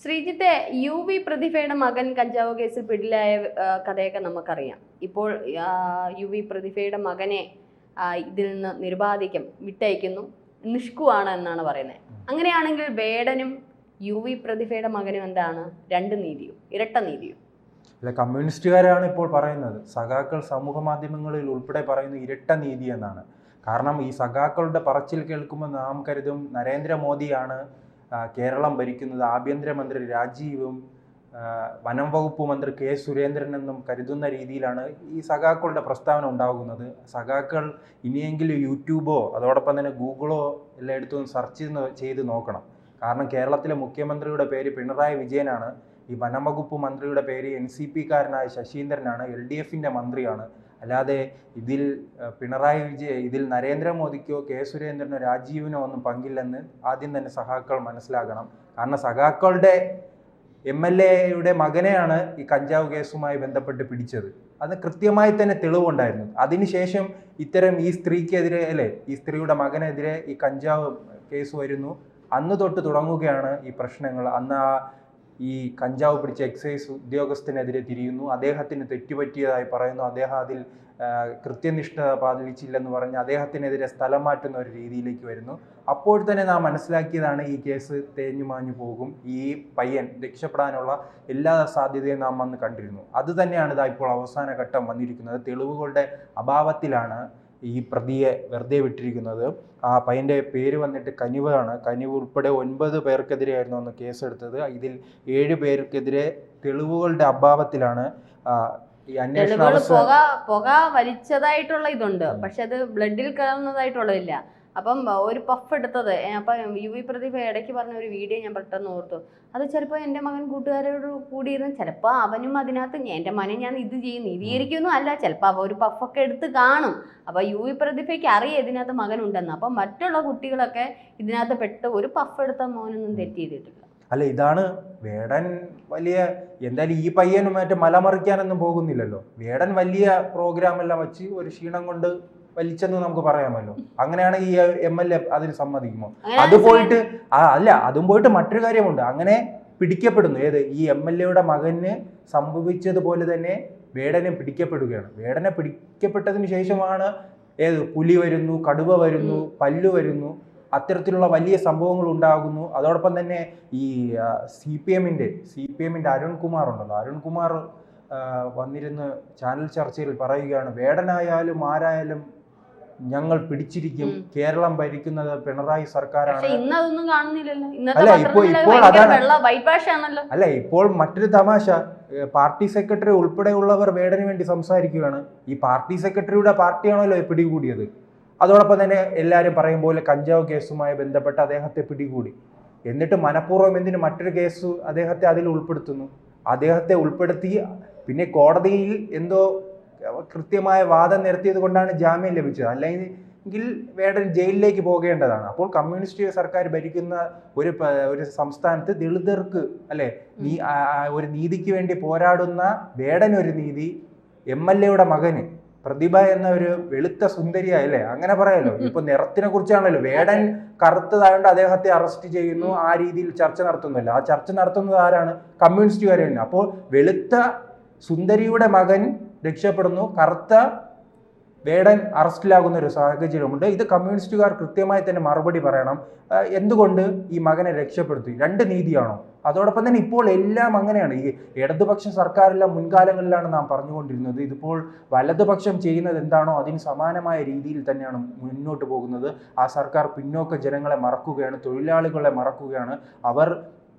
ശ്രീജിത്തെ പ്രതിഭയുടെ മകൻ കഞ്ചാവ് കേസിൽ പിടിയിലായ കഥയൊക്കെ നമുക്കറിയാം. ഇപ്പോൾ പ്രതിഭയുടെ മകനെ ഇതിൽ നിന്ന് നിരുപാധികം വിട്ടയക്കുന്നു, നിഷ്കുവാണ് എന്നാണ് പറയുന്നത്. അങ്ങനെയാണെങ്കിൽ വേടനും പ്രതിഭയുടെ മകനും എന്താണ് രണ്ട് നീതിയോ, ഇരട്ട നീതിയോ? അല്ല, കമ്മ്യൂണിസ്റ്റുകാരാണ് ഇപ്പോൾ പറയുന്നത്. സഖാക്കൾ സമൂഹ മാധ്യമങ്ങളിൽ ഉൾപ്പെടെ പറയുന്നത് ഇരട്ട നീതി എന്നാണ്. കാരണം ഈ സഖാക്കളുടെ പറച്ചിൽ കേൾക്കുമ്പോൾ നാം കരുതും നരേന്ദ്രമോദിയാണ് കേരളം ഭരിക്കുന്നത്, ആഭ്യന്തരമന്ത്രി രാജീവും വനം വകുപ്പ് മന്ത്രി കെ സുരേന്ദ്രൻ എന്നും കരുതുന്ന രീതിയിലാണ് ഈ സഖാക്കളുടെ പ്രസ്താവന ഉണ്ടാകുന്നത്. സഖാക്കൾ ഇനിയെങ്കിലും യൂട്യൂബോ അതോടൊപ്പം തന്നെ ഗൂഗിളോ എല്ലായിടത്തും സെർച്ച് ചെയ്ത് നോക്കണം. കാരണം കേരളത്തിലെ മുഖ്യമന്ത്രിയുടെ പേര് പിണറായി വിജയനാണ്, ഈ വനം വകുപ്പ് മന്ത്രിയുടെ പേര് NCP-കാരനായ ശശീന്ദ്രനാണ്, LDF-ന്റെ മന്ത്രിയാണ്. അല്ലാതെ ഇതിൽ നരേന്ദ്രമോദിക്കോ കെ സുരേന്ദ്രനോ രാജീവിനോ ഒന്നും പങ്കില്ലെന്ന് ആദ്യം തന്നെ സഖാക്കൾ മനസ്സിലാക്കണം. കാരണം സഖാക്കളുടെ MLA-യുടെ മകനെയാണ് ഈ കഞ്ചാവ് കേസുമായി ബന്ധപ്പെട്ട് പിടിച്ചത്. അത് കൃത്യമായി തന്നെ തെളിവുണ്ടായിരുന്നു. അതിനുശേഷം ഇത്തരം ഈ സ്ത്രീക്കെതിരെ ഈ സ്ത്രീയുടെ മകനെതിരെ ഈ കഞ്ചാവ് കേസ് വരുന്നു. അന്ന് തൊട്ട് തുടങ്ങുകയാണ് ഈ പ്രശ്നങ്ങൾ. അന്ന് ഈ കഞ്ചാവ് പിടിച്ച എക്സൈസ് ഉദ്യോഗസ്ഥനെതിരെ തിരിയുന്നു, അദ്ദേഹത്തിന് തെറ്റുപറ്റിയതായി പറയുന്നു, അദ്ദേഹം അതിൽ കൃത്യനിഷ്ഠ പാലിച്ചില്ലെന്ന് പറഞ്ഞ് അദ്ദേഹത്തിനെതിരെ സ്ഥലം മാറ്റുന്ന ഒരു രീതിയിലേക്ക് വരുന്നു. അപ്പോൾ തന്നെ നാം മനസ്സിലാക്കിയതാണ് ഈ കേസ് തേഞ്ഞു മാഞ്ഞു പോകും, ഈ പയ്യൻ രക്ഷപ്പെടാനുള്ള എല്ലാ സാധ്യതയും നാം വന്ന് കണ്ടിരുന്നു. അത് തന്നെയാണ് ഇതാ ഇപ്പോൾ അവസാന ഘട്ടം വന്നിരിക്കുന്നത്. തെളിവുകളുടെ അഭാവത്തിലാണ് ഈ പ്രതിയെ വെറുതെ വിട്ടിരിക്കുന്നത്. ആ പയ്യൻ്റെ പേര് വന്നിട്ട് കനിവാണ്. കനിവ് ഉൾപ്പെടെ 9 പേർക്കെതിരെയായിരുന്നു അന്ന് കേസെടുത്തത്. ഇതിൽ 7 പേർക്കെതിരെ തെളിവുകളുടെ അഭാവത്തിലാണ് ഈ അന്വേഷണം. പുക വലിച്ചതായിട്ടുള്ള ഇതുണ്ട്, പക്ഷെ അത് ബ്ലഡിൽ കലർന്നതായിട്ടുള്ളതില്ല. അപ്പം ഒരു പഫ് എടുത്തത്, അപ്പം പ്രതിഭ ഇടയ്ക്ക് പറഞ്ഞ ഒരു വീഡിയോ ഞാൻ പെട്ടെന്ന് ഓർത്തു. അത് ചിലപ്പോൾ എൻ്റെ മകൻ കൂട്ടുകാരോട് കൂടിയിരുന്ന് ചിലപ്പോൾ അവനും അതിനകത്ത് എൻ്റെ മകനെ ഞാൻ ഇത് ചെയ്യും നീതീകരിക്കുന്നു അല്ല, ചിലപ്പോൾ അവ ഒരു പഫൊക്കെ എടുത്ത് കാണും. അപ്പോൾ പ്രതിഭയ്ക്ക് അറിയാം ഇതിനകത്ത് മകനുണ്ടെന്ന്. അപ്പം മറ്റുള്ള കുട്ടികളൊക്കെ ഇതിനകത്ത് പെട്ട് ഒരു പഫ് എടുത്ത മോനൊന്നും തെറ്റ് ചെയ്തിട്ടില്ല. അല്ല, ഇതാണ് വേടൻ വലിയ എന്തായാലും ഈ പയ്യനും മറ്റേ മലമറിക്കാനൊന്നും പോകുന്നില്ലല്ലോ. വേടൻ വലിയ പ്രോഗ്രാം എല്ലാം വെച്ച് ഒരു ക്ഷീണം കൊണ്ട് വലിച്ചെന്ന് നമുക്ക് പറയാമല്ലോ. അങ്ങനെയാണ് ഈ MLA അതിന് സമ്മതിക്കുമോ? അതും പോയിട്ട് മറ്റൊരു കാര്യമുണ്ട്. അങ്ങനെ പിടിക്കപ്പെടുന്നു. ഈ MLA-യുടെ മകന് സംഭവിച്ചതുപോലെ തന്നെ വേടനെ പിടിക്കപ്പെടുകയാണ്. വേടനെ പിടിക്കപ്പെട്ടതിന് ശേഷമാണ് പുലി വരുന്നു, കടുവ വരുന്നു, പല്ലു വരുന്നു, അത്തരത്തിലുള്ള വലിയ സംഭവങ്ങൾ ഉണ്ടാകുന്നു. അതോടൊപ്പം തന്നെ ഈ CPM-ന്റെ അരുൺകുമാർ ഉണ്ടല്ലോ, അരുൺകുമാർ വന്നിരുന്ന് ചാനൽ ചർച്ചയിൽ പറയുകയാണ്, വേടനായാലും ആരായാലും ഞങ്ങൾ പിടിച്ചിരിക്കും, കേരളം ഭരിക്കുന്നത് പിണറായി സർക്കാരാണ്. ഇപ്പോൾ മറ്റൊരു തമാശ, പാർട്ടി സെക്രട്ടറി ഉൾപ്പെടെയുള്ളവർ വേടന് വേണ്ടി സംസാരിക്കുകയാണ്. ഈ പാർട്ടി സെക്രട്ടറിയുടെ പാർട്ടിയാണല്ലോ പിടികൂടിയത്. അതോടൊപ്പം തന്നെ എല്ലാവരും പറയും പോലെ കഞ്ചാവ് കേസുമായി ബന്ധപ്പെട്ട് അദ്ദേഹത്തെ പിടികൂടി. എന്നിട്ട് മനഃപൂർവ്വം എന്തിന് മറ്റൊരു കേസ് അദ്ദേഹത്തെ അതിൽ ഉൾപ്പെടുത്തുന്നു? അദ്ദേഹത്തെ ഉൾപ്പെടുത്തി പിന്നെ കോടതിയിൽ എന്തോ കൃത്യമായ വാദം നിരത്തിയത് കൊണ്ടാണ് ജാമ്യം ലഭിച്ചത്. അല്ലെങ്കിൽ വേടൻ ജയിലിലേക്ക് പോകേണ്ടതാണ്. അപ്പോൾ കമ്മ്യൂണിസ്റ്റ് സർക്കാർ ഭരിക്കുന്ന ഒരു സംസ്ഥാനത്ത് ദളിതർക്ക് ഒരു നീതിക്ക് വേണ്ടി പോരാടുന്ന വേടനൊരു നീതി, MLA-യുടെ മകന് പ്രതിഭ എന്ന ഒരു വെളുത്ത സുന്ദരിയായല്ലേ, അങ്ങനെ പറയാലോ. ഇപ്പൊ നിറത്തിനെ കുറിച്ചാണല്ലോ. വേടൻ കറുത്തതായതുകൊണ്ട് അദ്ദേഹത്തെ അറസ്റ്റ് ചെയ്യുന്നു, ആ രീതിയിൽ ചർച്ച നടത്തുന്നില്ല. ആ ചർച്ച നടത്തുന്നത് ആരാണ്? കമ്മ്യൂണിസ്റ്റുകാർ തന്നെ. അപ്പോൾ വെളുത്ത സുന്ദരിയുടെ മകൻ രക്ഷപ്പെടുന്നു, കറുത്ത വേടൻ അറസ്റ്റിലാകുന്ന ഒരു സാഹചര്യമുണ്ട്. ഇത് കമ്മ്യൂണിസ്റ്റുകാർ കൃത്യമായി തന്നെ മറുപടി പറയണം. എന്തുകൊണ്ട് ഈ മകനെ രക്ഷപ്പെടുത്തി? രണ്ട് നീതിയാണോ? അതോടൊപ്പം തന്നെ ഇപ്പോൾ എല്ലാം അങ്ങനെയാണ്. ഈ ഇടതുപക്ഷ സർക്കാരെല്ലാം മുൻകാലങ്ങളിലാണ് നാം പറഞ്ഞുകൊണ്ടിരുന്നത്. ഇതിപ്പോൾ വലതുപക്ഷം ചെയ്യുന്നത് എന്താണോ അതിന് സമാനമായ രീതിയിൽ തന്നെയാണ് മുന്നോട്ട് പോകുന്നത്. ആ സർക്കാർ പിന്നോക്ക ജനങ്ങളെ മറക്കുകയാണ്, തൊഴിലാളികളെ മറക്കുകയാണ്. അവർ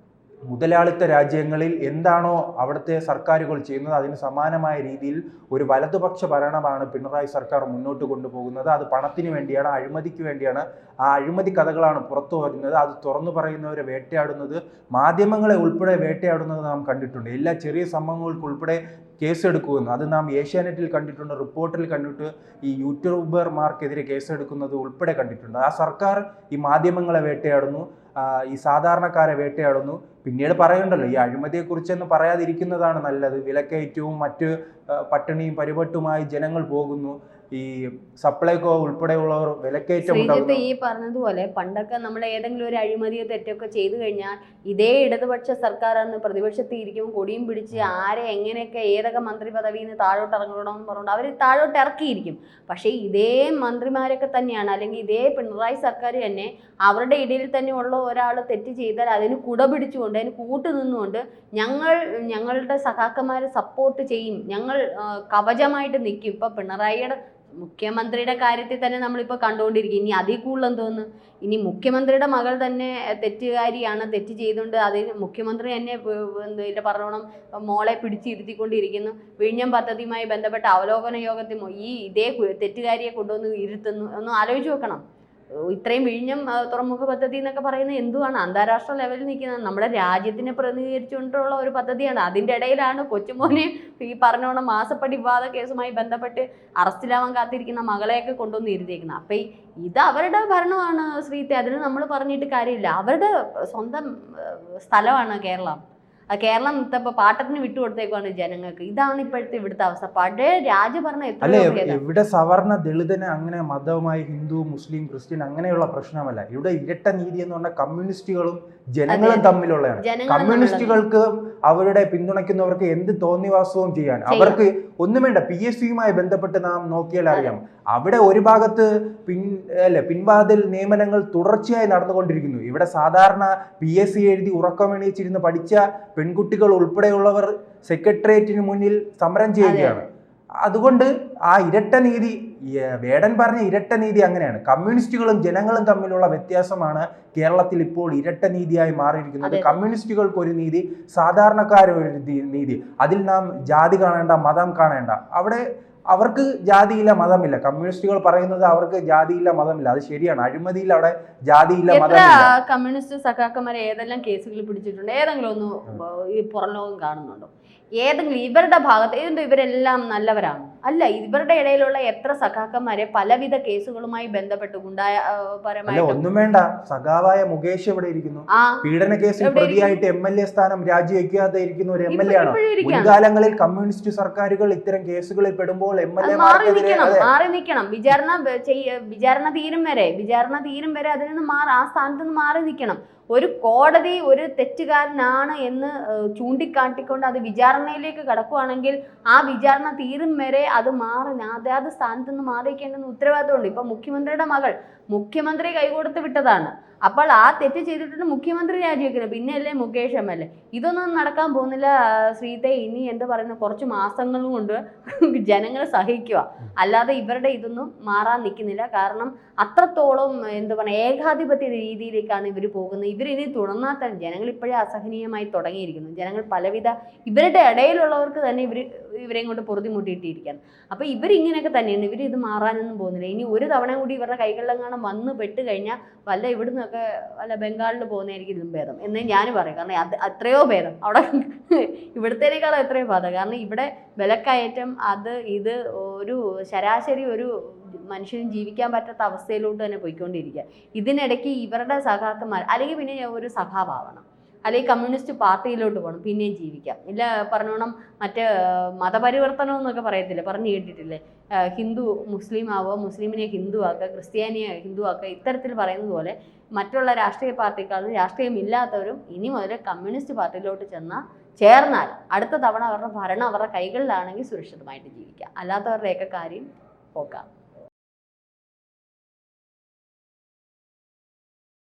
മുതലാളിത്ത രാജ്യങ്ങളിൽ എന്താണോ അവിടുത്തെ സർക്കാരുകൾ ചെയ്യുന്നത് അതിന് സമാനമായ രീതിയിൽ ഒരു വലതുപക്ഷ ഭരണമാണ് പിണറായി സർക്കാർ മുന്നോട്ട് കൊണ്ടുപോകുന്നത്. അത് പണത്തിന് വേണ്ടിയാണ്, അഴിമതിക്ക് വേണ്ടിയാണ്. ആ അഴിമതി കഥകളാണ് പുറത്തു വരുന്നത്. അത് തുറന്നു പറയുന്നവരെ വേട്ടയാടുന്നത്, മാധ്യമങ്ങളെ ഉൾപ്പെടെ വേട്ടയാടുന്നത് നാം കണ്ടിട്ടുണ്ട്. എല്ലാ ചെറിയ സംഭവങ്ങൾക്ക് ഉൾപ്പെടെ കേസെടുക്കുമെന്ന് അത് നാം ഏഷ്യാനെറ്റിൽ കണ്ടിട്ടുണ്ട്, റിപ്പോർട്ടിൽ കണ്ടിട്ട് ഈ യൂട്യൂബർമാർക്കെതിരെ കേസെടുക്കുന്നത് ഉൾപ്പെടെ കണ്ടിട്ടുണ്ട്. ആ സർക്കാർ ഈ മാധ്യമങ്ങളെ വേട്ടയാടുന്നു, ഈ സാധാരണക്കാരെ വേട്ടയാടുന്നു. പിന്നീട് പറയുണ്ടല്ലോ, ഈ അഴിമതിയെക്കുറിച്ചൊന്നും പറയാതിരിക്കുന്നതാണ് നല്ലത്. വിലക്കയറ്റവും മറ്റ് പട്ടിണിയും പരിപട്ടുമായി ജനങ്ങൾ പോകുന്നു. ഈ സപ്ലൈകോ ഉൾപ്പെടെയുള്ളവർ വിലക്കയറ്റം ശ്രീജിത്ത് ഈ പറഞ്ഞതുപോലെ പണ്ടൊക്കെ നമ്മൾ ഏതെങ്കിലും ഒരു അഴിമതിയോ തെറ്റൊക്കെ ചെയ്തു കഴിഞ്ഞാൽ ഇതേ ഇടതുപക്ഷ സർക്കാരാണ് പ്രതിപക്ഷത്തിൽ ഇരിക്കുമ്പോൾ കൊടിയും പിടിച്ച് ആരെ എങ്ങനെയൊക്കെ ഏതൊക്കെ മന്ത്രി പദവിയിൽ നിന്ന് താഴോട്ട് ഇറങ്ങണമെന്ന് പറഞ്ഞുകൊണ്ട് അവർ താഴോട്ട് ഇറക്കിയിരിക്കും. പക്ഷേ ഇതേ മന്ത്രിമാരൊക്കെ തന്നെയാണ്, അല്ലെങ്കിൽ ഇതേ പിണറായി സർക്കാർ തന്നെ അവരുടെ ഇടയിൽ തന്നെ ഉള്ള ഒരാൾ തെറ്റ് ചെയ്താൽ അതിന് കുട പിടിച്ചുകൊണ്ട് അതിന് കൂട്ടു നിന്നുകൊണ്ട് ഞങ്ങളുടെ സഖാക്കന്മാരെ സപ്പോർട്ട് ചെയ്യും, ഞങ്ങൾ കവചമായിട്ട് നിൽക്കും. ഇപ്പം പിണറായിയുടെ മുഖ്യമന്ത്രിയുടെ കാര്യത്തിൽ തന്നെ നമ്മളിപ്പോൾ കണ്ടുകൊണ്ടിരിക്കും. ഇനി അതിൽ കൂടുതൽ എന്തോന്ന്, ഇനി മുഖ്യമന്ത്രിയുടെ മകൾ തന്നെ തെറ്റുകാരിയാണ്, തെറ്റ് ചെയ്തുകൊണ്ട് അതിന് മുഖ്യമന്ത്രി തന്നെ ഇതിൻ്റെ പറഞ്ഞോണം മോളെ പിടിച്ചിരുത്തിക്കൊണ്ടിരിക്കുന്നു. വിഴിഞ്ഞം പദ്ധതിയുമായി ബന്ധപ്പെട്ട അവലോകന യോഗത്തിൽ ഇതേ തെറ്റുകാരിയെ കൊണ്ടുവന്ന് ഇരുത്തുന്നു. ഒന്ന് ആലോചിച്ച് നോക്കണം. ഇത്രയും വിഴിഞ്ഞം തുറമുഖ പദ്ധതി എന്നൊക്കെ പറയുന്നത് എന്തുവാണ്, അന്താരാഷ്ട്ര ലെവലിൽ നിൽക്കുന്നത് നമ്മുടെ രാജ്യത്തിനെ പ്രതിനിധീകരിച്ചുകൊണ്ടുള്ള ഒരു പദ്ധതിയാണ്. അതിൻ്റെ ഇടയിലാണ് കൊച്ചുമോനെ ഈ പറഞ്ഞോണം മാസപ്പടി വിവാദ കേസുമായി ബന്ധപ്പെട്ട് അറസ്റ്റിലാവാൻ കാത്തിരിക്കുന്ന മകളെയൊക്കെ കൊണ്ടുവന്ന് ഇരുത്തിയേക്കുന്നത്. അപ്പം ഇത് അവരുടെ ഭരണമാണ് ശ്രീത്തെ, അതിന് നമ്മൾ പറഞ്ഞിട്ട് കാര്യമില്ല. അവരുടെ സ്വന്തം സ്ഥലമാണ് കേരളം. കേരളം ഇപ്പൊ പാട്ടത്തിന് വിട്ടുകൊടുത്തേക്കാണ് ജനങ്ങൾക്ക്. ഇതാണ് ഇപ്പോഴത്തെ ഇവിടുത്തെ അവസ്ഥ. പഴയ രാജ്യഭരണം അല്ലെ, ഇവിടെ സവർണ ദളിതന് അങ്ങനെ മതവുമായി ഹിന്ദു മുസ്ലിം ക്രിസ്ത്യൻ അങ്ങനെയുള്ള പ്രശ്നമല്ല. ഇവിടെ ഇരട്ട നീതി എന്ന് പറഞ്ഞാൽ കമ്മ്യൂണിസ്റ്റുകളും ജനങ്ങളും തമ്മിലുള്ളതാണ്. കമ്മ്യൂണിസ്റ്റുകൾക്ക് അവരുടെ പിന്തുണയ്ക്കുന്നവർക്ക് എന്ത് തോന്നിവാസവും ചെയ്യാൻ അവർക്ക് ഒന്നും വേണ്ട. PSCയുമായി ബന്ധപ്പെട്ട് നാം നോക്കിയാൽ അറിയാം, അവിടെ ഒരു ഭാഗത്ത് പിൻവാതിൽ നിയമനങ്ങൾ തുടർച്ചയായി നടന്നുകൊണ്ടിരിക്കുന്നു. ഇവിടെ സാധാരണ PSC എഴുതി ഉറക്കമെണീച്ചിരുന്ന് പഠിച്ച പെൺകുട്ടികൾ ഉൾപ്പെടെയുള്ളവർ സെക്രട്ടേറിയറ്റിന് മുന്നിൽ സമരം ചെയ്യുകയാണ്. അതുകൊണ്ട് ആ ഇരട്ട നീതി, വേടൻ പറഞ്ഞ ഇരട്ട നീതി അങ്ങനെയാണ്. കമ്മ്യൂണിസ്റ്റുകളും ജനങ്ങളും തമ്മിലുള്ള വ്യത്യാസമാണ് കേരളത്തിൽ ഇപ്പോൾ ഇരട്ട നീതിയായി മാറിയിരിക്കുന്നത്. കമ്മ്യൂണിസ്റ്റുകൾക്ക് ഒരു നീതി, സാധാരണക്കാരൊരു നീതി. അതിൽ നാം ജാതി കാണേണ്ട, മതം കാണേണ്ട. അവിടെ അവർക്ക് ജാതിയില്ല മതമില്ല. കമ്മ്യൂണിസ്റ്റുകൾ പറയുന്നത് അവർക്ക് ജാതിയില്ല മതമില്ല, അത് ശരിയാണ്. അഴിമതിയിൽ അവിടെ ജാതിയില്ല മതമില്ല. കമ്മ്യൂണിസ്റ്റ് സഖാക്കന്മാരെ ഏതെല്ലാം കേസുകൾ പിടിച്ചിട്ടുണ്ട്? ഏതെങ്കിലും ഒന്ന് ഈ പുറം ലോകം കാണുന്നുണ്ടോ? ഏതെങ്കിലും ഇവരുടെ ഭാഗത്ത് ഏതെങ്കിലും ഇവരെല്ലാം നല്ലവരാണ്? അല്ല, ഇവരുടെ ഇടയിലുള്ള എത്ര സഖാക്കന്മാരെ പലവിധ കേസുകളുമായി ബന്ധപ്പെട്ട് ഗുണ്ടാപരമായി ഒന്നും വേണ്ട. സഖാവായ മുകേഷ് എവിടെ ഇരിക്കുന്നു? പീഡന കേസിൽ പ്രതിയായിട്ട് MLA സ്ഥാനം രാജിവെക്കാതെ ഇരിക്കുന്ന ഒരു MLA ആണ്. മുൻകാലങ്ങളിൽ കമ്മ്യൂണിസ്റ്റ് സർക്കാരുകൾ ഇത്തരം കേസുകളിൽ പെടുമ്പോൾ മാറി നിൽക്കണം. വിചാരണ തീരും വരെ അതിൽ നിന്ന് ആ സ്ഥാനത്ത് നിന്ന് മാറി നിൽക്കണം. ഒരു കോടതി ഒരു തെറ്റുകാരനാണ് എന്ന് ചൂണ്ടിക്കാട്ടിക്കൊണ്ട് അത് വിചാരണയിലേക്ക് കടക്കുകയാണെങ്കിൽ ആ വിചാരണ തീരും വരെ അത് അതാത് സ്ഥാനത്ത് നിന്ന് മാറിയിരിക്കേണ്ടെന്ന് ഉത്തരവാദിത്തമുണ്ട്. ഇപ്പൊ മുഖ്യമന്ത്രിയുടെ മകൾ മുഖ്യമന്ത്രി കൈകൊടുത്ത് വിട്ടതാണ്. അപ്പോൾ ആ തെറ്റ് ചെയ്തിട്ടുണ്ട് മുഖ്യമന്ത്രി രാജിവെക്കുന്നത്, പിന്നെയല്ലേ മുകേഷ് MLA. ഇതൊന്നും നടക്കാൻ പോകുന്നില്ല ശ്രീത്തെ. ഇനി എന്താ പറയുന്നത്, കുറച്ച് മാസങ്ങൾ കൊണ്ട് ജനങ്ങൾ സഹിക്കുക, അല്ലാതെ ഇവരുടെ ഇതൊന്നും മാറാൻ നിൽക്കുന്നില്ല. കാരണം അത്രത്തോളം എന്താ പറയുക, ഏകാധിപത്യ രീതിയിലേക്കാണ് ഇവർ പോകുന്നത്. ഇവരിനി തുടർന്നാൽ തന്നെ ജനങ്ങൾ ഇപ്പോഴേ അസഹനീയമായി തുടങ്ങിയിരിക്കുന്നു. ജനങ്ങൾ പലവിധ ഇവരുടെ ഇടയിലുള്ളവർക്ക് തന്നെ ഇവരെയും കൊണ്ട് പൊറുതിമുട്ടിയിട്ടിരിക്കുകയാണ്. അപ്പോൾ ഇവരിങ്ങനെയൊക്കെ തന്നെയാണ്, ഇത് മാറാനൊന്നും പോകുന്നില്ല. ഇനി ഒരു തവണ കൂടി ഇവരുടെ കൈകളിലെങ്ങാനും വന്ന് പെട്ട് കഴിഞ്ഞാൽ വല്ല ഇവിടുന്നൊക്കെ വല്ല ബംഗാളിൽ പോകുന്നതായിരിക്കും ഇതും ഭേദം എന്നേ ഞാൻ പറയും. കാരണം അത് എത്രയോ ഭേദം അവിടെ ഇവിടുത്തേക്കാളും എത്രയോ ഭേദം. കാരണം ഇവിടെ വിലക്കയറ്റം ഇത് ഒരു ശരാശരി ഒരു മനുഷ്യനും ജീവിക്കാൻ പറ്റാത്ത അവസ്ഥയിലോട്ട് തന്നെ പോയിക്കൊണ്ടിരിക്കുക. ഇതിനിടയ്ക്ക് ഇവരുടെ സഖാക്കന്മാർ അല്ലെങ്കിൽ പിന്നെ ഒരു സഖാവാവണം, അല്ലെങ്കിൽ കമ്മ്യൂണിസ്റ്റ് പാർട്ടിയിലോട്ട് പോകണം, പിന്നെയും ജീവിക്കാം. ഇല്ല പറഞ്ഞോണം മറ്റേ മതപരിവർത്തനം എന്നൊക്കെ പറയത്തില്ലേ, പറഞ്ഞു കേട്ടിട്ടില്ലേ? ഹിന്ദു മുസ്ലിം ആവുക, മുസ്ലിമിനെ ഹിന്ദു ആക്കുക, ക്രിസ്ത്യാനിയെ ഹിന്ദു ആക്കുക, ഇത്തരത്തിൽ പറയുന്നത് പോലെ മറ്റുള്ള രാഷ്ട്രീയ പാർട്ടിക്കാരും രാഷ്ട്രീയമില്ലാത്തവരും ഇനി മുതൽ കമ്മ്യൂണിസ്റ്റ് പാർട്ടിയിലോട്ട് ചേർന്നാൽ അടുത്ത തവണ അവരുടെ ഭരണം അവരുടെ കൈകളിലാണെങ്കിൽ സുരക്ഷിതമായിട്ട് ജീവിക്കാം. അല്ലാത്തവരുടെയൊക്കെ കാര്യം പോക്കാം.